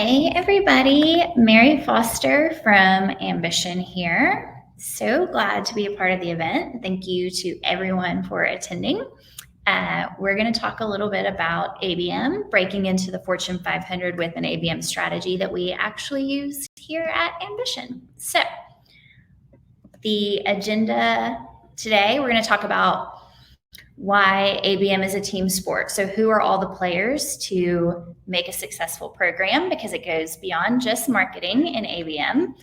Hey everybody, Mary Foster from Ambition here. So glad to be a part of the event. Thank you to everyone for attending. We're going to talk a little bit about ABM, breaking into the Fortune 500 with an ABM strategy that we actually use here at Ambition. So the agenda today, we're going to talk about why ABM is a team sport. So who are all the players to make a successful program, because it goes beyond just marketing in ABM.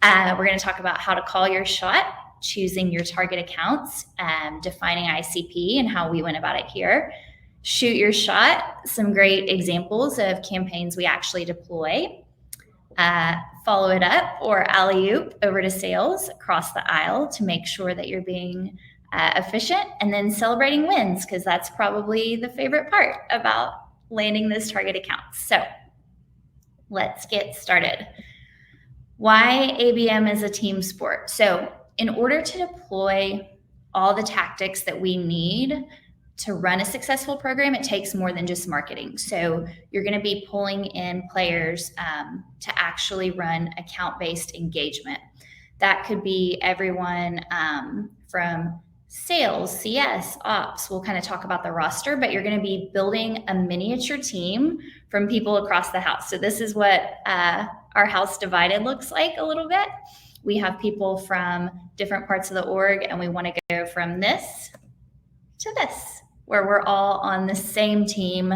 We're going to talk about how to call your shot, choosing your target accounts, defining ICP and how we went about it here. Shoot your shot, some great examples of campaigns we actually deploy. Follow it up or alley-oop over to sales across the aisle to make sure that you're being efficient, and then celebrating wins, because that's probably the favorite part about landing those target accounts. So let's get started. Why ABM is a team sport. So in order to deploy all the tactics that we need to run a successful program, it takes more than just marketing. So you're going to be pulling in players to actually run account-based engagement. That could be everyone from sales, CS, ops. We'll kind of talk about the roster, but you're going to be building a miniature team from people across the house. So this is what our house divided looks like a little bit. We have people from different parts of the org, and we want to go from this to this, where we're all on the same team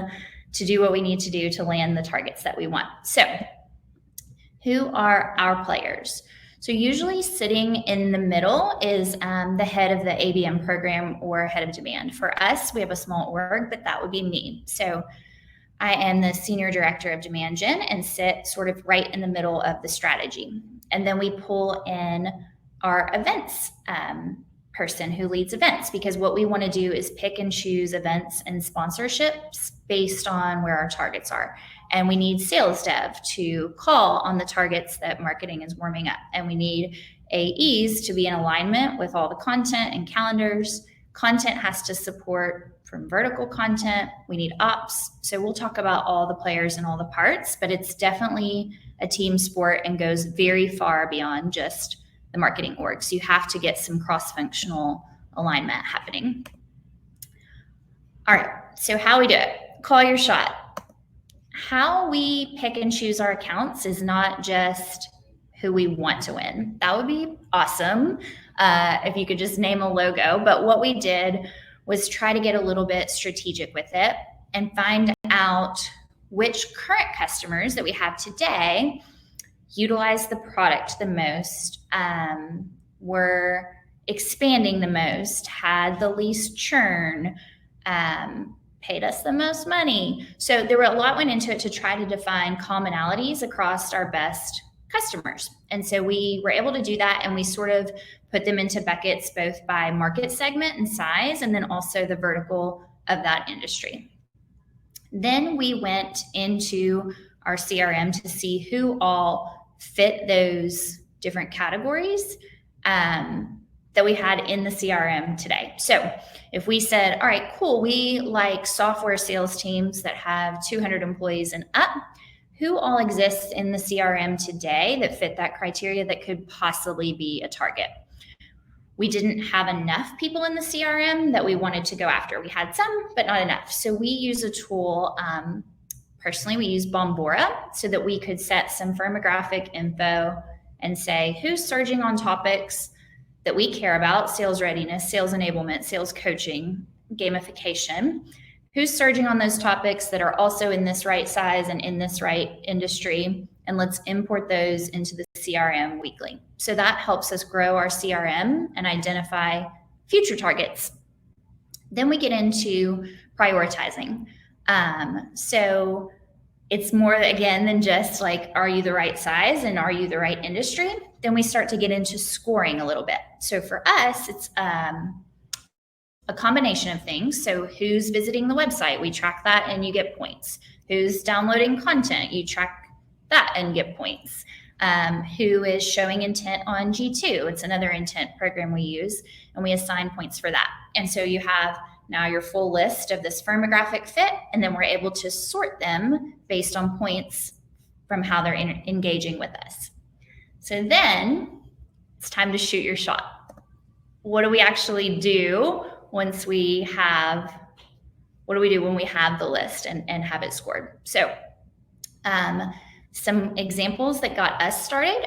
to do what we need to do to land the targets that we want. So who are our players? So usually sitting in the middle is the head of the ABM program or head of demand. For us, we have a small org, but that would be me. So I am the senior director of demand gen and sit sort of right in the middle of the strategy. And then we pull in our events person who leads events, because what we want to do is pick and choose events and sponsorships based on where our targets are. And we need sales dev to call on the targets that marketing is warming up. And we need AEs to be in alignment with all the content and calendars. Content has to support from vertical content. We need ops. So we'll talk about all the players and all the parts, but it's definitely a team sport and goes very far beyond just the marketing org. So you have to get some cross-functional alignment happening. All right, so how we do it. Call your shot. How we pick and choose our accounts is not just who we want to win. That would be awesome if you could just name a logo. But what we did was try to get a little bit strategic with it and find out which current customers that we have today utilize the product the most, were expanding the most, had the least churn, paid us the most money. So there were a lot went into it to try to define commonalities across our best customers. And so we were able to do that, and we sort of put them into buckets both by market segment and size, and then also the vertical of that industry. Then we went into our CRM to see who all fit those different categories that we had in the CRM today. So if we said, all right, cool, we like software sales teams that have 200 employees and up, who all exists in the CRM today that fit that criteria that could possibly be a target? We didn't have enough people in the CRM that we wanted to go after. We had some, but not enough. So we use a tool, personally, we use Bombora, so that we could set some firmographic info and say who's surging on topics that we care about: sales readiness, sales enablement, sales coaching, gamification. Who's surging on those topics that are also in this right size and in this right industry, and let's import those into the CRM weekly. So that helps us grow our CRM and identify future targets. Then we get into prioritizing. So it's more, again, than just like, are you the right size and are you the right industry? Then we start to get into scoring a little bit. So for us, it's a combination of things. So who's visiting the website? We track that and you get points. Who's downloading content? You track that and get points. Who is showing intent on G2? It's another intent program we use, and we assign points for that. And so you have now your full list of this firmographic fit, and then we're able to sort them based on points from how they're engaging with us. So then it's time to shoot your shot. What do we actually do once we have, what do we do when we have the list and have it scored? So some examples that got us started,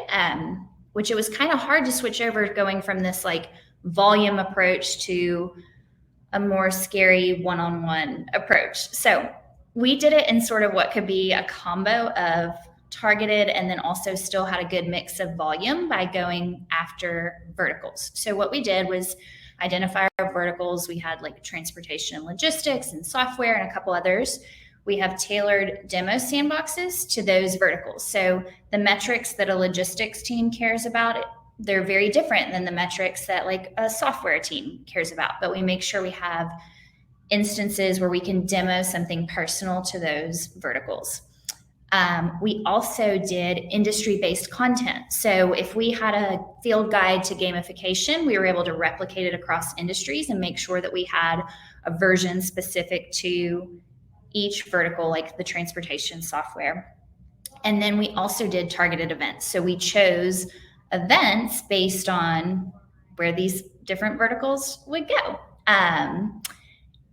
which it was kind of hard to switch over going from this like volume approach to a more scary one-on-one approach. So we did it in sort of what could be a combo of targeted and then also still had a good mix of volume by going after verticals. So what we did was identify our verticals. We had like transportation and logistics and software and a couple others. We have tailored demo sandboxes to those verticals. So the metrics that a logistics team cares about, they're very different than the metrics that like a software team cares about. But we make sure we have instances where we can demo something personal to those verticals. We also did industry-based content. So if we had a field guide to gamification, we were able to replicate it across industries and make sure that we had a version specific to each vertical, like the transportation software. And then we also did targeted events. So we chose events based on where these different verticals would go.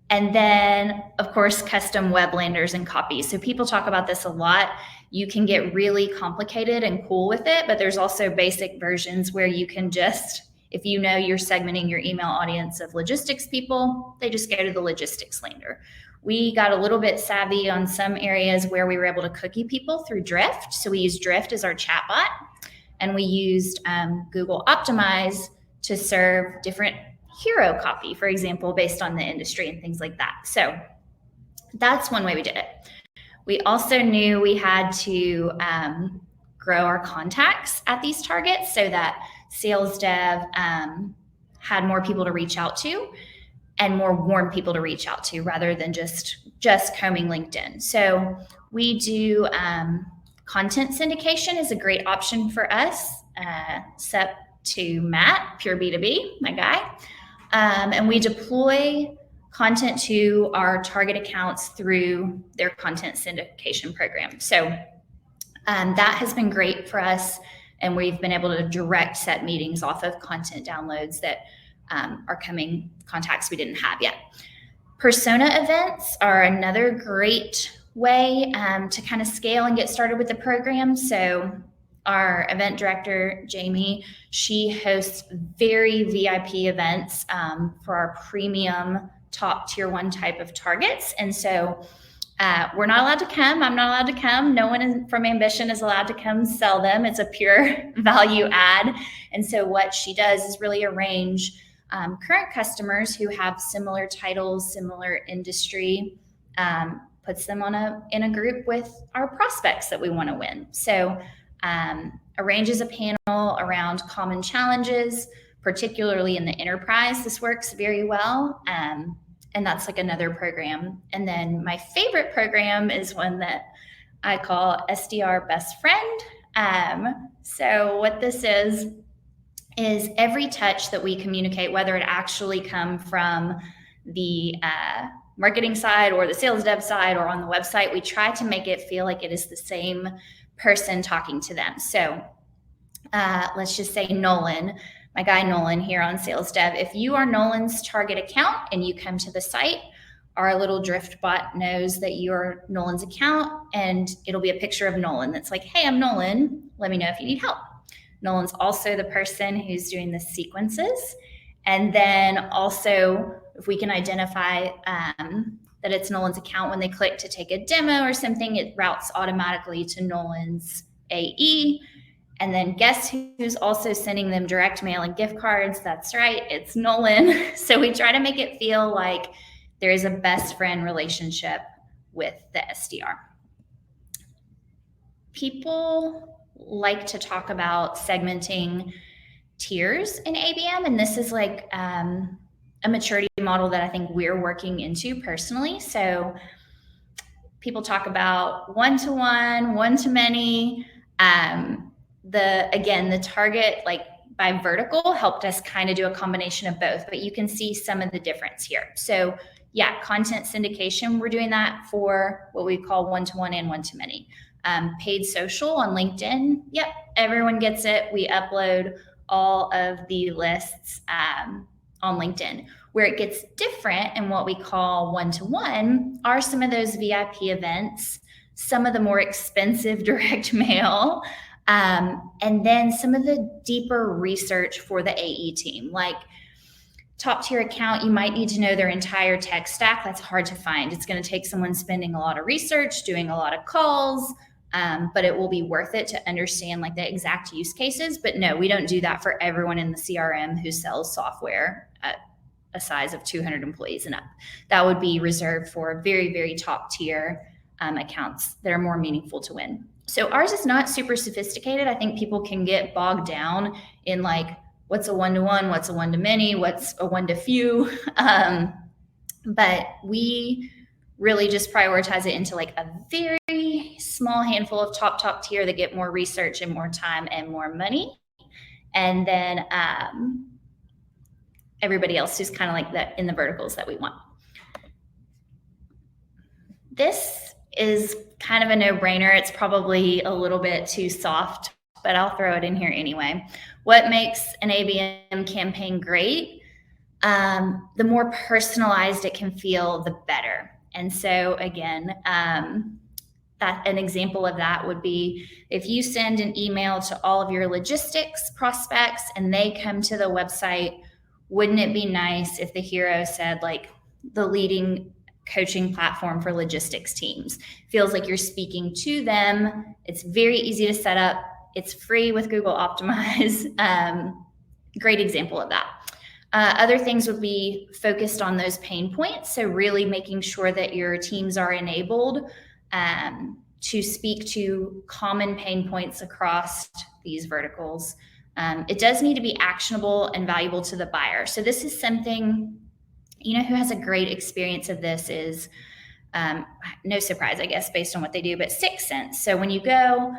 And then, of course, custom web landers and copies. So people talk about this a lot. You can get really complicated and cool with it, but there's also basic versions where you can just, if you know you're segmenting your email audience of logistics people, they just go to the logistics lander. We got a little bit savvy on some areas where we were able to cookie people through Drift. So we used Drift as our chatbot, and we used Google Optimize to serve different hero copy, for example, based on the industry and things like that. So that's one way we did it. We also knew we had to grow our contacts at these targets so that sales dev had more people to reach out to and more warm people to reach out to rather than just combing LinkedIn. So we do content syndication is a great option for us, except to Matt, Pure B2B, my guy. And we deploy content to our target accounts through their content syndication program. So that has been great for us. And we've been able to direct set meetings off of content downloads that are coming, contacts we didn't have yet. Persona events are another great way to kind of scale and get started with the program. So our event director, Jamie, she hosts very VIP events for our premium top tier 1 type of targets. And so we're not allowed to come. I'm not allowed to come. No one from Ambition is allowed to come sell them. It's a pure value add. And so what she does is really arrange current customers who have similar titles, similar industry, puts them in a group with our prospects that we want to win. So arranges a panel around common challenges, particularly in the enterprise. This works very well. And that's like another program. And then my favorite program is one that I call SDR Best Friend. So what this is every touch that we communicate, whether it actually come from the marketing side or the sales dev side or on the website, we try to make it feel like it is the same person talking to them. So let's just say Nolan, my guy Nolan here on Sales Dev. If you are Nolan's target account and you come to the site, our little Drift bot knows that you're Nolan's account, and it'll be a picture of Nolan that's like, hey, I'm Nolan. Let me know if you need help. Nolan's also the person who's doing the sequences. And then also, if we can identify that it's Nolan's account, when they click to take a demo or something, it routes automatically to Nolan's AE. And then guess who's also sending them direct mail and gift cards? That's right, it's Nolan. So we try to make it feel like there is a best friend relationship with the SDR. People like to talk about segmenting tiers in ABM, and this is like a maturity model that I think we're working into personally. So people talk about one-to-one, one-to-many. The target, like by vertical, helped us kind of do a combination of both, but you can see some of the difference here. So yeah, content syndication, we're doing that for what we call one-to-one and one-to-many. Paid social on LinkedIn. Yep, everyone gets it. We upload all of the lists on LinkedIn. Where it gets different and what we call one-to-one are some of those VIP events, some of the more expensive direct mail, and then some of the deeper research for the AE team. Like top tier account, you might need to know their entire tech stack. That's hard to find. It's going to take someone spending a lot of research, doing a lot of calls, but it will be worth it to understand like the exact use cases. But no, we don't do that for everyone in the CRM who sells software at a size of 200 employees and up. That would be reserved for very, very top tier accounts that are more meaningful to win. So ours is not super sophisticated. I think people can get bogged down in like, what's a one-to-one, what's a one-to-many, what's a one-to-few. But we really just prioritize it into like a very small handful of top tier that get more research and more time and more money. And then everybody else is kind of like that in the verticals that we want. This is kind of a no-brainer. It's probably a little bit too soft, but I'll throw it in here anyway. What makes an ABM campaign great? The more personalized it can feel, the better. And so again, that an example of that would be if you send an email to all of your logistics prospects and they come to the website, wouldn't it be nice if the hero said like the leading coaching platform for logistics teams? Feels like you're speaking to them. It's very easy to set up. It's free with Google Optimize. Great example of that. Other things would be focused on those pain points. So really making sure that your teams are enabled to speak to common pain points across these verticals. It does need to be actionable and valuable to the buyer. So this is something, you know, who has a great experience of this is, no surprise, I guess, based on what they do, but 6 Sense. So when you go,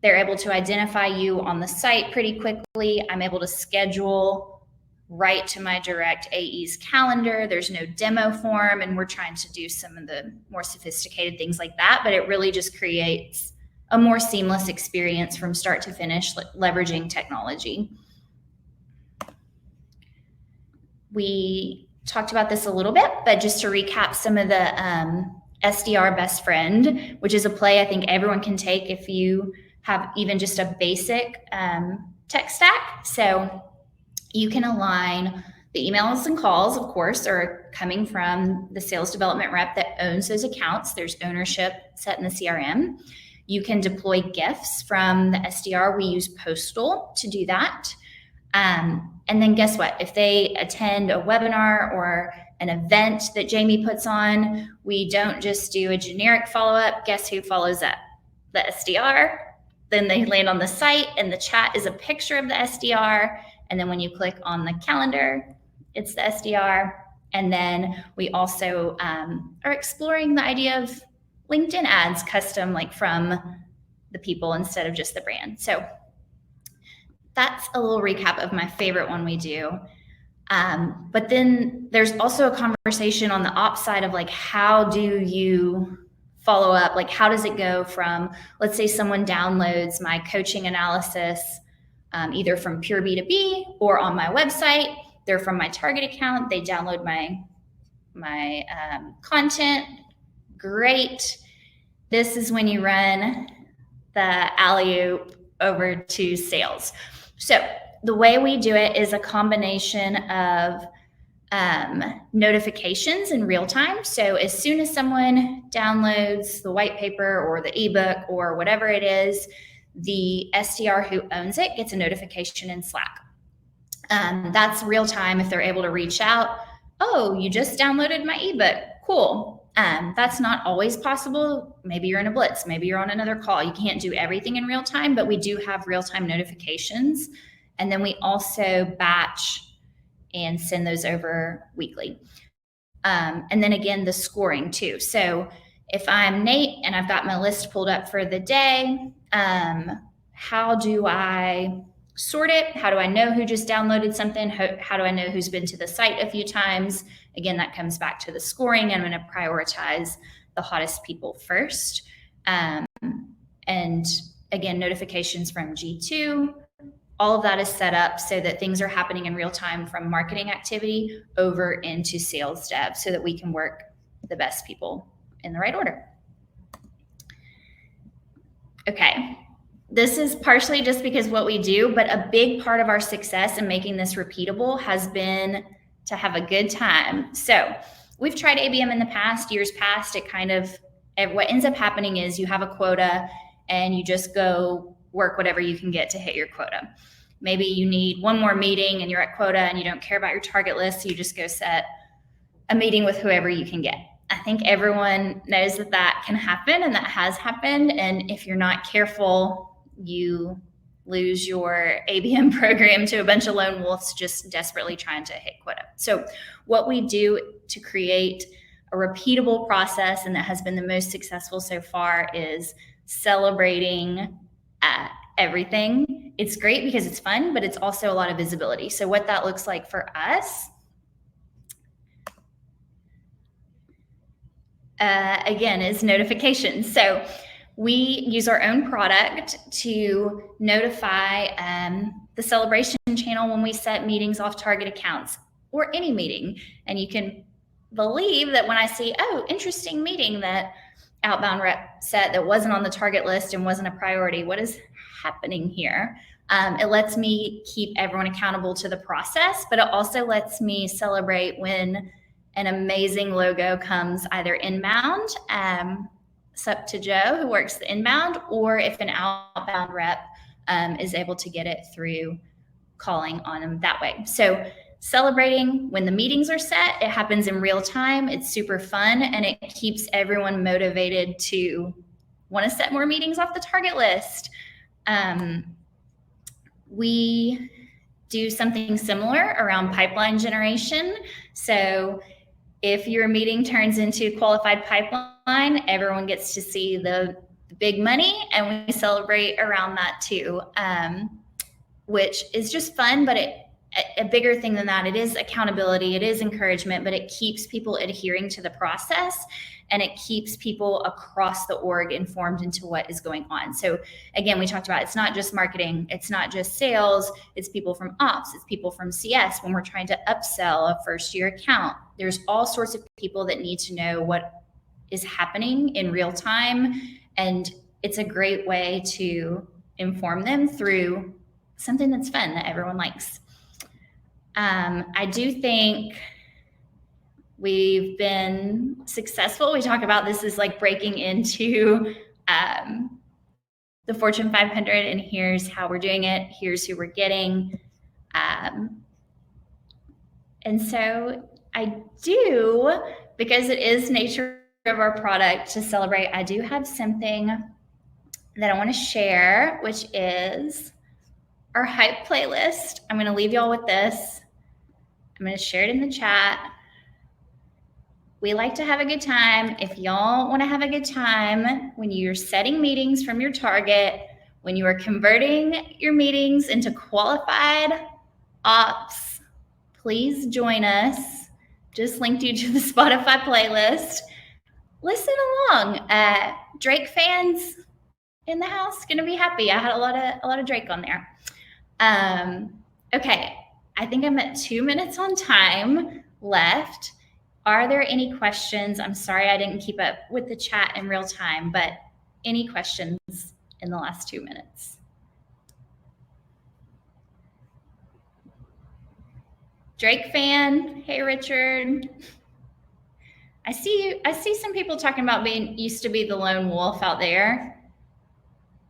they're able to identify you on the site pretty quickly. I'm able to schedule right to my direct AE's calendar. There's no demo form, and we're trying to do some of the more sophisticated things like that, but it really just creates a more seamless experience from start to finish, leveraging technology. We talked about this a little bit, but just to recap some of the SDR best friend, which is a play I think everyone can take if you have even just a basic tech stack. So you can align the emails and calls, of course, are coming from the sales development rep that owns those accounts. There's ownership set in the CRM. You can deploy gifts from the SDR. We use Postal to do that. And then guess what? If they attend a webinar or an event that Jamie puts on, we don't just do a generic follow-up. Guess who follows up? The SDR. Then they land on the site and the chat is a picture of the SDR. And then when you click on the calendar, it's the SDR. And then we also are exploring the idea of LinkedIn ads custom, like from the people instead of just the brand. So that's a little recap of my favorite one we do. But then there's also a conversation on the ops side of like, how do you follow up? Like, how does it go from, let's say someone downloads my coaching analysis, either from pure B2B or on my website. They're from my target account. They download my content. Great. This is when you run the alley-oop over to sales. So the way we do it is a combination of notifications in real time. So as soon as someone downloads the white paper or the ebook or whatever it is, the SDR who owns it gets a notification in Slack. That's real time if they're able to reach out. Oh, you just downloaded my ebook. Cool. That's not always possible. Maybe you're in a blitz. Maybe you're on another call. You can't do everything in real time, but we do have real-time notifications. And then we also batch and send those over weekly. And then again, the scoring too. So if I'm Nate and I've got my list pulled up for the day, how do I sort it? How do I know who just downloaded something? How do I know who's been to the site a few times? Again, that comes back to the scoring. I'm going to prioritize the hottest people first. And again, notifications from G2, all of that is set up so that things are happening in real time from marketing activity over into sales dev so that we can work the best people in the right order. Okay, this is partially just because what we do, but a big part of our success in making this repeatable has been to have a good time. So we've tried ABM in the past, years past. What ends up happening is you have a quota and you just go work whatever you can get to hit your quota. Maybe you need one more meeting and you're at quota and you don't care about your target list, so you just go set a meeting with whoever you can get. I think everyone knows that that can happen and that has happened. And if you're not careful, you lose your ABM program to a bunch of lone wolves just desperately trying to hit quota. So what we do to create a repeatable process, and that has been the most successful so far, is celebrating everything. It's great because it's fun, but it's also a lot of visibility. So what that looks like for us, again, is notifications. So we use our own product to notify the celebration channel when we set meetings off target accounts or any meeting. And you can believe that when I see, oh, interesting meeting that outbound rep set that wasn't on the target list and wasn't a priority, what is happening here? It lets me keep everyone accountable to the process, but it also lets me celebrate when an amazing logo comes either inbound, sup to Joe who works the inbound, or if an outbound rep is able to get it through calling on them that way. So celebrating when the meetings are set, it happens in real time. It's super fun and it keeps everyone motivated to want to set more meetings off the target list. We do something similar around pipeline generation. So if your meeting turns into qualified pipeline, everyone gets to see the big money, and we celebrate around that too, which is just fun. But a bigger thing than that, it is accountability, it is encouragement, but it keeps people adhering to the process, and it keeps people across the org informed into what is going on. So again, we talked about, it's not just marketing, it's not just sales, it's people from ops, it's people from CS when we're trying to upsell a first year account. There's all sorts of people that need to know what is happening in real time, and it's a great way to inform them through something that's fun that everyone likes. I do think we've been successful. We talk about this as like breaking into the Fortune 500, and here's how we're doing it. Here's who we're getting. And so I do, because it is nature of our product to celebrate, I do have something that I want to share, which is our hype playlist. I'm going to leave y'all with this. I'm going to share it in the chat. We like to have a good time. If y'all want to have a good time when you're setting meetings from your target, when you are converting your meetings into qualified ops, please join us. Just linked you to the Spotify playlist. Listen along. Drake fans in the house gonna be happy. I had a lot of Drake on there. Okay, I think I'm at 2 minutes on time left. Are there any questions? I'm sorry I didn't keep up with the chat in real time, but any questions in the last 2 minutes? Drake fan, hey Richard. I see some people talking about used to be the lone wolf out there.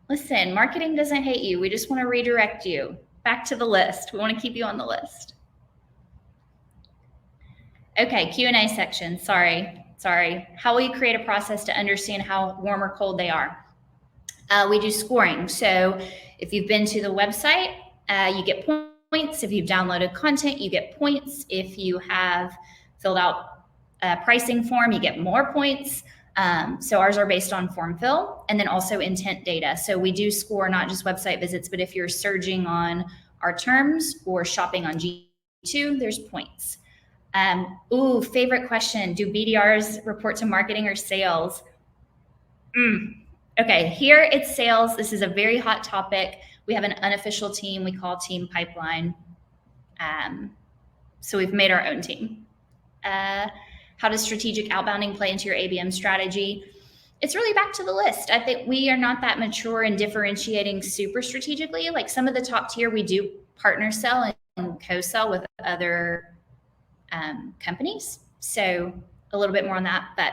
Listen, marketing doesn't hate you. We just want to redirect you back to the list. We want to keep you on the list. Okay, Q&A section. Sorry. How will you create a process to understand how warm or cold they are? We do scoring. So if you've been to the website, you get points. If you've downloaded content, you get points. If you have filled out a pricing form, you get more points. So ours are based on form fill and then also intent data. So we do score not just website visits, but if you're surging on our terms or shopping on G2, there's points. Favorite question. Do BDRs report to marketing or sales? Okay, here it's sales. This is a very hot topic. We have an unofficial team we call Team Pipeline. So we've made our own team. How does strategic outbounding play into your ABM strategy? It's really back to the list. I think we are not that mature in differentiating super strategically. Like some of the top tier, we do partner sell and co-sell with other companies. So a little bit more on that. But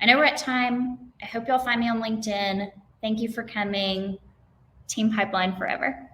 I know we're at time. I hope y'all find me on LinkedIn. Thank you for coming. Team Pipeline forever.